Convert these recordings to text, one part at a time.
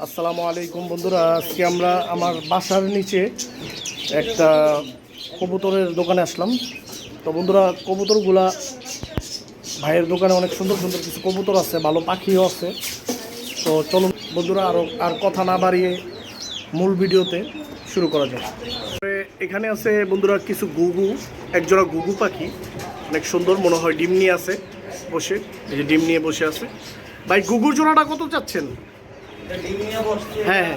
আসসালামু আলাইকুম বন্ধুরা, আজকে আমরা আমার বাসার নিচে একটা কবুতরের দোকানে আসলাম। তো বন্ধুরা, কবুতরগুলা ভাইয়ের দোকানে অনেক সুন্দর সুন্দর কিছু কবুতর আছে, ভালো পাখিও আছে। তো চলুন বন্ধুরা, আর কথা না বাড়িয়ে মূল ভিডিওতে শুরু করা যায়। এখানে আছে বন্ধুরা কিছু গুগু, একজোড়া গুগু পাখি, অনেক সুন্দর, মনে হয় ডিম নিয়ে আছে বসে। এই যে ডিম নিয়ে বসে আছে। ভাই গুগুর জোড়াটা কত চাচ্ছেন? হ্যাঁ হ্যাঁ,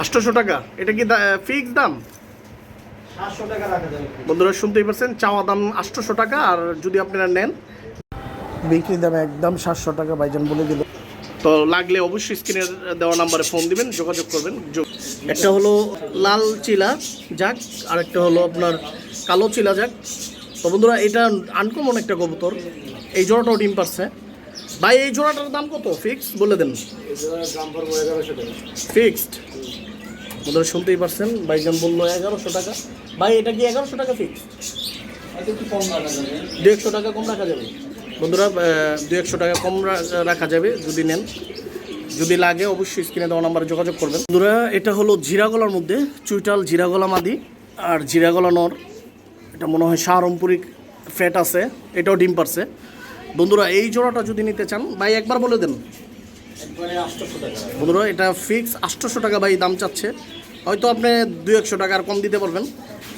800 টাকা। এটা কি ফিক্স দাম? বন্ধুরা শুনতেই পারছেন, চাওয়া দাম 800 টাকা, আর যদি আপনারা নেন বিক্রি দাম একদম 700 টাকা ভাইজান বলে দিল। তো লাগলে অবশ্যই স্ক্রিনের দেওয়া নাম্বারে ফোন দিবেন, যোগাযোগ করবেন। একটা হলো লাল চিলা যাক, আর একটা হলো আপনার কালো চিলা যাক। তো বন্ধুরা, এটা আনকমন একটা কবুতর। এই জোড়াটাও ডিম পারছে। ভাই এই জোড়াটার দাম কত? ফিক্স বলে দেন। ফিক্সড। বন্ধুরা শুনতেই পারছেন, ভাইজান বললো 1100 টাকা। ভাই এটা কি 1100 টাকা ফিক্স? 200 টাকা কম রাখা যাবে বন্ধুরা, 200 টাকা কম রাখা যাবে যদি নেন। যদি লাগে অবশ্যই স্ক্রিনে দেওয়া নাম্বারে যোগাযোগ করবেন। বন্ধুরা, এটা হলো জিরাগলার মধ্যে চুইটাল, জিরাগলা মাদি আর জিরাগলা নর। এটা মনে হয় সাহারমপুরি ফ্যাট আছে, এটাও ডিম পারছে। বন্ধুরা এই জোড়াটা যদি নিতে চান ভাই একবার বলে দেন। বন্ধুরা এটা ফিক্স 800 টাকা ভাই দাম চাচ্ছে। হয়তো আপনি 200 টাকা আর কম দিতে পারবেন।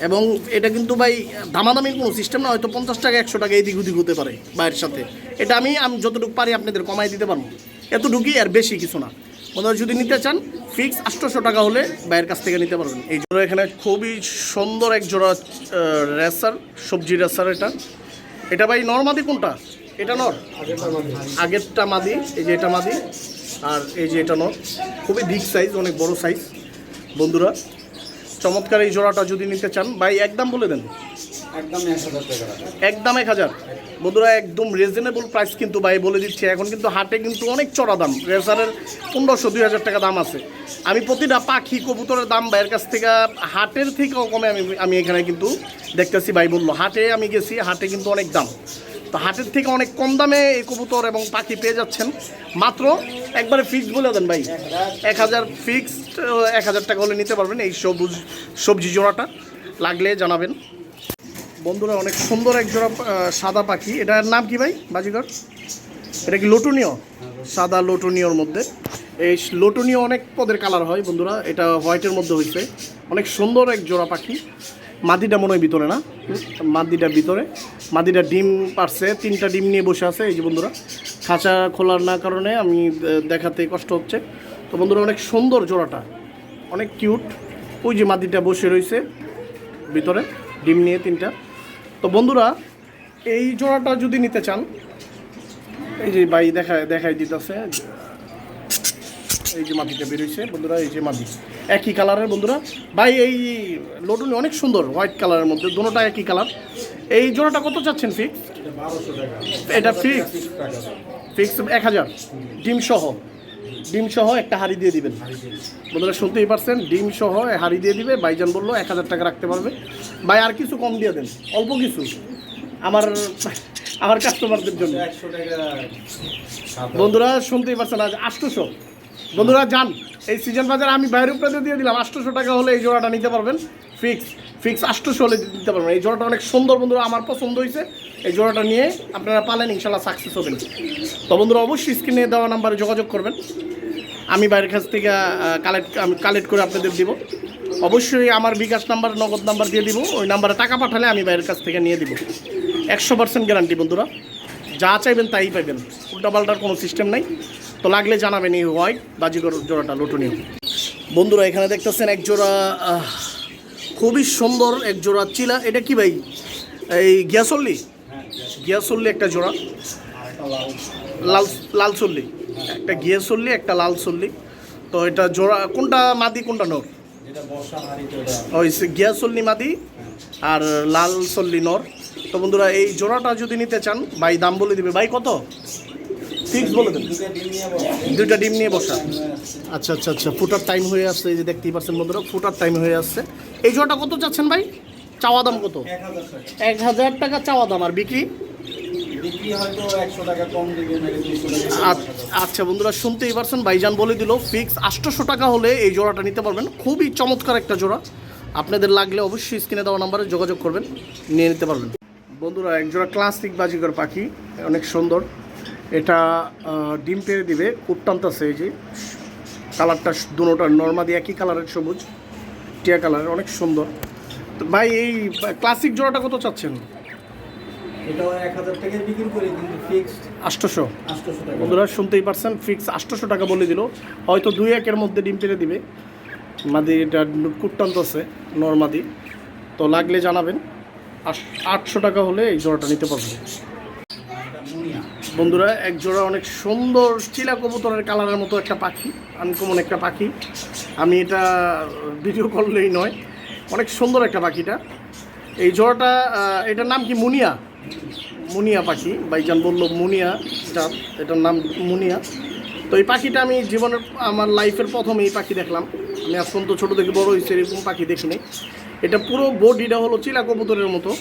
এবং এটা কিন্তু ভাই দামাদামির কোনো সিস্টেম না, হয়তো 50 টাকা 100 টাকা এদিক ওদিক হতে পারে ভাইয়ের সাথে। এটা আমি যতটুকু পারি আপনাদের কমাই দিতে পারবো, এতটুকুই, আর বেশি কিছু না। বন্ধুরা যদি নিতে চান ফিক্স 800 টাকা হলে ভাইয়ের কাছ থেকে নিতে পারবেন। এই জোড়া এখানে খুবই সুন্দর এক জোড়া রেসার, সবজি রেসার। এটা ভাই নরমাদি কোনটা? এটা নর, আগেরটা মাদি। এই যে এটা মাদি, আর এই যে এটা নর। খুবই বিগ সাইজ, অনেক বড় সাইজ। বন্ধুরা চমৎকার এই জোড়াটা যদি নিতে চান ভাই একদম বলে দেন। একদম 1000। বন্ধুরা একদম রিজনেবল প্রাইস কিন্তু ভাই বলে দিচ্ছে। এখন কিন্তু হাটে কিন্তু অনেক চড়া দাম, রেসারের 1500-2000 টাকা দাম আছে। আমি প্রতিটা পাখি কবুতরের দাম ভাইয়ের কাছ থেকে হাটের থেকেও কমে আমি এখানে কিন্তু দেখতেছি। ভাই বললো হাটে আমি গেছি, হাটে কিন্তু অনেক দাম। তো হাটের থেকে অনেক কম দামে এই কবুতর এবং পাখি পেয়ে যাচ্ছেন। মাত্র একবারে ফিক্সড বলে দেন ভাই, 1000 ফিক্সড। 1000 টাকা হলে নিতে পারবেন এই সবজি জোড়াটা। লাগলে জানাবেন। বন্ধুরা অনেক সুন্দর এক জোড়া সাদা পাখি। এটার নাম কি ভাই বাজিগর? এটা কি লোটনীয়? সাদা লোটনীয়র মধ্যে। এই লোটনীয় অনেক পদের কালার হয় বন্ধুরা, এটা হোয়াইটের মধ্যে হয়েছে। অনেক সুন্দর এক জোড়া পাখি। মাদিটা মনে হয় ভিতরে না, মাদিটা ভিতরে। মাদিটা ডিম পারছে, 3টা ডিম নিয়ে বসে আছে। এই যে বন্ধুরা, খাঁচা খোলার না কারণে আমি দেখাতে কষ্ট হচ্ছে। তো বন্ধুরা অনেক সুন্দর জোড়াটা, অনেক কিউট। ওই যে মাদিটা বসে রয়েছে ভিতরে, ডিম নিয়ে 3টা। তো বন্ধুরা এই জোড়াটা যদি নিতে চান, এই যে ভাই দেখাই দিতেছে, এই যে মাদিটা বেরোইছে বন্ধুরা। এই যে মাদি একই কালারের বন্ধুরা। ভাই এই লোটনি অনেক সুন্দর, হোয়াইট কালারের মধ্যে, দুটোটা একই কালার। এই জোড়াটা কত চাচ্ছেন ফিক্স? এটা ফিক্স 1000। ডিম সহ একটা হাড়ি দিয়ে দিবেন। বন্ধুরা শুনতেই পারছেন, ডিম সহ হাড়ি দিয়ে দিবে। ভাইজান বললো 1000 টাকা রাখতে পারবে। ভাই আর কিছু কম দিয়ে দেন, অল্প কিছু আমার কাস্টমারদের জন্য। বন্ধুরা শুনতেই পারছেন, আজ 800। বন্ধুরা যান, এই সিজন বাজার আমি বাইরের উপরে দিয়ে দিলাম। 800 টাকা হলে এই জোড়াটা নিতে পারবেন। ফিক্স 800 হলে দিতে পারবেন। এই জোড়াটা অনেক সুন্দর বন্ধুরা, আমার পছন্দ হয়েছে। এই জোড়াটা নিয়ে আপনারা পালেন, ইনশাল্লাহ সাকসেস হবেন। তো বন্ধুরা অবশ্যই স্ক্রিনে দেওয়া নাম্বারে যোগাযোগ করবেন। আমি বাইরের কাছ থেকে কালেক্ট করে আপনাদের দিব। অবশ্যই আমার বিকাশ নাম্বার, নগদ নাম্বার দিয়ে দিব। ওই নাম্বারে টাকা পাঠালে আমি বাইরের কাছ থেকে নিয়ে দিব। 100% গ্যারান্টি বন্ধুরা, যা চাইবেন তাই পাইবেন, উল্টাপাল্টার কোনো সিস্টেম নাই। তো লাগলে জানাবেন এই হোয়াইট বাজিগর জোড়াটা লোটনীয়। বন্ধুরা এখানে দেখতেছেন এক জোড়া খুবই সুন্দর এক জোড়া চিলা। এটা কি ভাই? এই গিয়াসল্লি একটা জোড়া, লাল চল্লি। একটা গিয়াসল্লি, একটা লাল চল্লি। তো এটা জোড়া কোনটা মাদি কোনটা নর? ওই গিয়াসল্লি মাদি আর লাল চল্লি নর। তো বন্ধুরা এই জোড়াটা যদি নিতে চান ভাই দাম বলে দিবে। ভাই কত ফিক্স বলে দেন? 2টা ডিম নিয়ে বসা। আচ্ছা, ফুটার টাইম হয়ে আসছে। এই যে দেখতেই পাচ্ছেন বন্ধুরা, ফুটার টাইম হয়ে আসছে। এই জোড়াটা কত চাচ্ছেন ভাই? চাওয়া দাম কত? 1000 টাকা চাওয়া দাম, আর বিক্রি বিক্রি হয়তো 100 টাকা কম দিবে, নাকি 200 টাকা। আচ্ছা বন্ধুরা, শুনতেই পারছেন, ভাইজান বলে দিল ফিক্স 800 টাকা হলে এই জোড়াটা নিতে পারবেন। খুবই চমৎকার একটা জোড়া, আপনাদের লাগলে অবশ্যই স্ক্রিনে দেওয়া নাম্বারে যোগাযোগ করবেন, নিয়ে নিতে পারবেন। বন্ধুরা এক জোড়া ক্লাসিক বাজিকর পাখি, অনেক সুন্দর। এটা ডিম পেড়ে দিবে, খুব টানতেছে। এই যে কালারটা দুটোটা নর্মালি একই কালারের, সবুজ টিয়া কালারের, অনেক সুন্দর। তো ভাই এই ক্লাসিক জোড়াটা কত চাচ্ছেন? এটাও 1000 টাকা বিক্রি করে, কিন্তু ফিক্সড 800। 800 টাকা। বন্ধুরা শুনতেই পারছেন, ফিক্স 800 টাকা বলে দিল। হয়তো 2-1 মধ্যে ডিম পেড়ে দিবে। মাদি এটা কুট্টান্ত আছে নর্মাদি, তো লাগলে জানাবেন। 800 টাকা হলে এই জোড়াটা নিতে পারবেন। বন্ধুরা এক জোড়া অনেক সুন্দর চিলা কবুতরের কালারের মতো একটা পাখি, আনকমন একটা পাখি। আমি এটা ভিডিও করলেই নয়, অনেক সুন্দর একটা পাখিটা। এই জোড়াটা এটার নাম কি? মুনিয়া। মুনিয়া পাখি, ভাইজান বললো মুনিয়া, এটার নাম মুনিয়া। তো এই পাখিটা আমি জীবনের আমার লাইফের প্রথম এই পাখি দেখলাম। আমি এখন তো ছোটো থেকে বড় হয়েছে, এরকম পাখি দেখিনি। এটা পুরো বডিটা হলো চিলা কবুতরের মতো,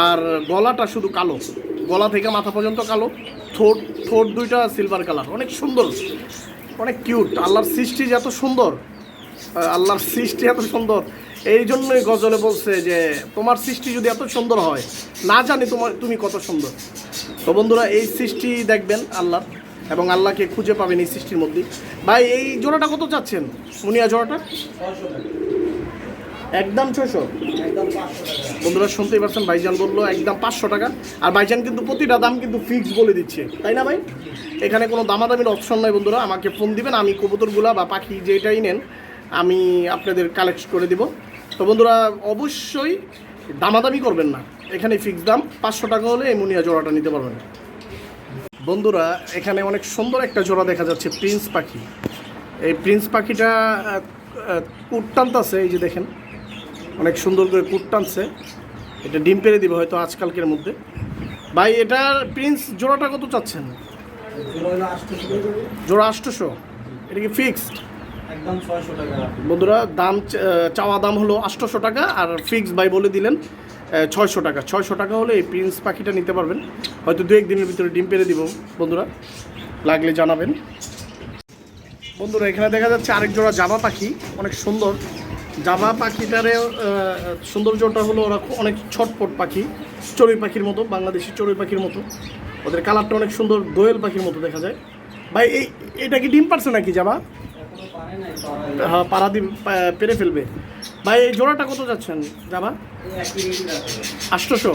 আর গলাটা শুধু কালো, গলা থেকে মাথা পর্যন্ত কালো। ঠোঁট দুইটা সিলভার কালার, অনেক সুন্দর, অনেক কিউট। আল্লাহর সৃষ্টি যে এত সুন্দর, আল্লাহর সৃষ্টি এত সুন্দর, এই জন্যই গজলে বলছে যে তোমার সৃষ্টি যদি এত সুন্দর হয়, না জানি তুমি কত সুন্দর। তো বন্ধুরা এই সৃষ্টি দেখবেন আল্লাহর, এবং আল্লাহকে খুঁজে পাবেন এই সৃষ্টির মধ্যে। ভাই এই জোড়াটা কত চাচ্ছেন? মুনিয়া জোড়াটা 600 টাকা। একদম 600। একদম 500 টাকা। বন্ধুরা শুনতেই পারছেন, ভাইজান বললো একদম 500 টাকা। আর ভাইজান কিন্তু প্রতিটা দাম কিন্তু ফিক্স বলে দিচ্ছে, তাই না ভাই? এখানে কোনো দামাদামির অপশন নাই। বন্ধুরা আমাকে ফোন দিবেন, আমি কবুতরগুলা বা পাখি যেটাই নেন আমি আপনাদের কালেক্ট করে দিব। তো বন্ধুরা অবশ্যই দামাদামি করবেন না, এখানে ফিক্স দাম 500 টাকা হলে এই মুনিয়া জোড়াটা নিতে পারবেন। বন্ধুরা এখানে অনেক সুন্দর একটা জোড়া দেখা যাচ্ছে, প্রিন্স পাখি। এই প্রিন্স পাখিটা কুট টানতেছে, এই যে দেখেন অনেক সুন্দর করে কুট টানছে। এটা ডিম পেড়ে দিবে হয়তো আজকালকের মধ্যে। ভাই এটার প্রিন্স জোড়াটা কত চাচ্ছেন? জোড়া 800। এটা কি ফিক্সড? একদম 600 টাকা। বন্ধুরা দাম চাওয়া দাম হলো 800 টাকা, আর ফিক্স ভাই বলে দিলেন 600 টাকা। 600 টাকা হলে এই প্রিন্স পাখিটা নিতে পারবেন, হয়তো 2-1 দিনের ভিতরে ডিম পেড়ে দিব। বন্ধুরা লাগলে জানাবেন। বন্ধুরা এখানে দেখা যাচ্ছে আরেক জোড়া জাভা পাখি, অনেক সুন্দর। জাভা পাখিটারে সৌন্দর্যটা হলো ওরা অনেক ছটপট পাখি, চড়ুই পাখির মতো, বাংলাদেশি চড়ুই পাখির মতো। ওদের কালারটা অনেক সুন্দর, দোয়েল পাখির মতো দেখা যায়। ভাই এটা কি ডিম পারছে নাকি জাভা? হ্যাঁ, পাড়া ডিম পেরে ফেলবে। ভাই এই জোড়াটা কত যাচ্ছেন জাভা? 800।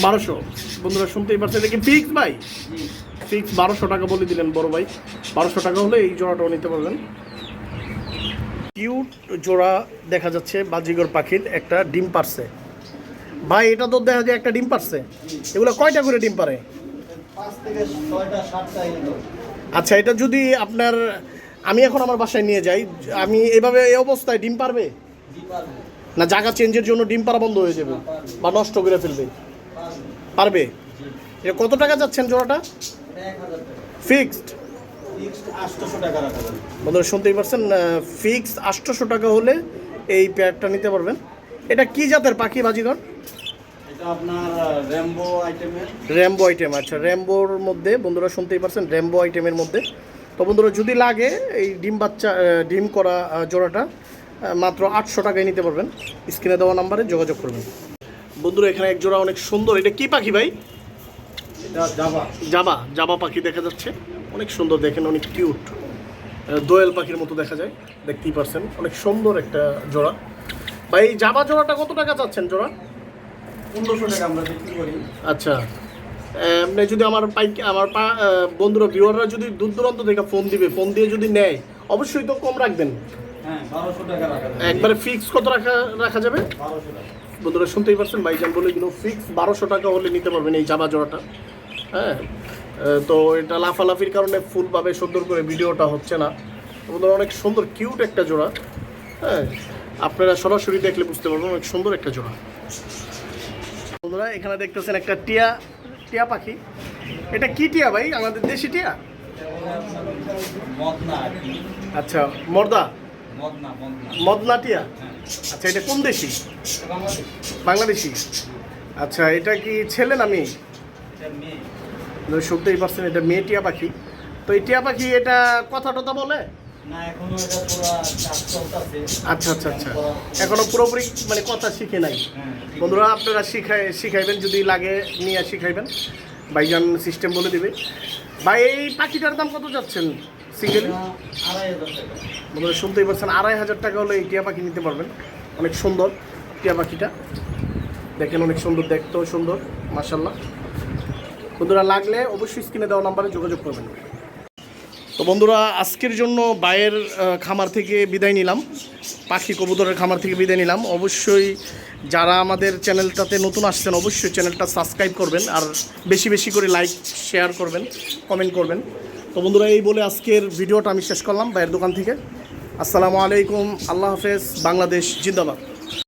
1200। বন্ধুরা শুনতেই পারছে, দেখি ফিক্স ভাই, ফিক্স 1200 টাকা বলে দিলেন বড় ভাই। 1200 টাকা হলে এই জোড়াটাও নিতে পারবেন। কিউট জোড়া দেখা যাচ্ছে বাজিগর পাখির, একটা ডিম পারছে। ভাই এটা তো দেখা যায় একটা ডিম পারছে। এগুলো কয়টা করে ডিম পারে? 5 থেকে 6টা 7টা এলো। আচ্ছা, এটা যদি আপনার আমি এখন আমার বাসায় নিয়ে যাই, আমি এভাবে এই অবস্থায় ডিম পারবে না জায়গা চেঞ্জের জন্য ডিম পারা বন্ধ হয়ে যাবে বা নষ্ট করে ফেলবে? পারবে। এটা কত টাকা যাচ্ছেন জোড়াটা? 1000 টাকা। ফিক্সড? ফিক্সড 800 টাকা রাখা যাবে। বন্ধুরা শুনতেই পারছেন, ফিক্স 800 টাকা হলে এই পেয়ারটা নিতে পারবেন। এটা কি জাতের পাখি বাজিগর? এটা আপনার র্যাম্বো আইটেমের। Rambo item. আচ্ছা, র্যাম্বোর মধ্যে বন্ধুরা শুনতেই পারছেন, র্যাম্বো আইটেমের মধ্যে। তো বন্ধুরা যদি লাগে এই ডিম করা জোড়াটা মাত্র 800 টাকায় নিতে পারবেন। স্ক্রিনে দেওয়া নাম্বারে যোগাযোগ করবেন। বন্ধুরা এখানে এক জোড়া অনেক সুন্দর, এটা কি পাখি ভাই? এটা জাভা। জাভা পাখি দেখা যাচ্ছে, অনেক সুন্দর, দেখেন অনেক কিউট, দোয়েল পাখির মতো দেখা যায়, দেখতেই পারছেন, অনেক সুন্দর একটা জোড়া। ভাই এই জাভা জোড়াটা কত টাকা চাচ্ছেন জোড়া? 1500 টাকা আমরা বিক্রি করি। আচ্ছা, আপনি যদি আমার বন্ধুরা ভিউয়াররা যদি দূর দূরান্ত থেকে ফোন দিয়ে যদি নেয়, অবশ্যই তো কম রাখবেন। হ্যাঁ, 1200 টাকা রাখা যাবে। একবারে ফিক্স কত রাখা যাবে? 1200 টাকা। বন্ধুরা শুনতেই পারছেন, ভাইজান বলে দিল ফিক্স 1200 টাকা হলে নিতে পারবেন এই জাভা জোড়াটা। হ্যাঁ, তো এটা লাফালাফির কারণে ফুলভাবে সুন্দর করে ভিডিওটা হচ্ছে না। বন্ধুরা অনেক সুন্দর কিউট একটা জোড়া। হ্যাঁ, আপনারা সরাসরি দেখলে বুঝতে পারবেন, অনেক সুন্দর একটা জোড়া। বন্ধুরা এখানে দেখতেছেন একটা টিয়া পাখি। এটা কি টিয়া ভাই? আমাদের দেশি টিয়া? মদনা। আচ্ছা, মদনা টিয়া। আচ্ছা, এটা কোন দেশি? বাংলাদেশি। আচ্ছা, এটা কি ছেলে না মেয়ে? এটা মেয়ে। শুনতেই পারছেন এটা মেয়ে টিয়া পাখি। তো এই টিয়া পাখি এটা কথা টথা বলে? না, এখনো এটা পুরো কাজ চলতেছে। আচ্ছা আচ্ছা আচ্ছা, এখনো পুরোপুরি মানে কথা শিখে নাই। হ্যাঁ, ঠিক বন্ধুরা আপনারা শিখাইবেন, যদি লাগে নিয়ে শিখাইবেন, ভাইজান সিস্টেম বলে দিবে। ভাই এই পাখিটার দাম কত যাচ্ছেন সিঙ্গেল? এটা 2,500 টাকা। বন্ধুরা শুনতেই পারছেন 2,500 টাকা হলে এই টিয়া পাখি নিতে পারবেন। অনেক সুন্দর টিয়া পাখিটা, দেখেন অনেক সুন্দর, দেখতেও সুন্দর মাশাল্লাহ। বন্ধুরা লাগলে অবশ্যই স্ক্রিনে দেওয়া নাম্বারে যোগাযোগ করবেন। তো বন্ধুরা আজকের জন্য বাইয়ের খামার থেকে বিদায় নিলাম, পাখি কবুতরের খামার থেকে বিদায় নিলাম। অবশ্যই যারা আমাদের চ্যানেলটাতে নতুন আসছেন অবশ্যই চ্যানেলটা সাবস্ক্রাইব করবেন, আর বেশি বেশি করে লাইক শেয়ার করবেন, কমেন্ট করবেন। তো বন্ধুরা এই বলে আজকের ভিডিওটা আমি শেষ করলাম বাইয়ের দোকান থেকে। আসসালামু আলাইকুম, আল্লাহ হাফেজ, বাংলাদেশ জিন্দাবাদ।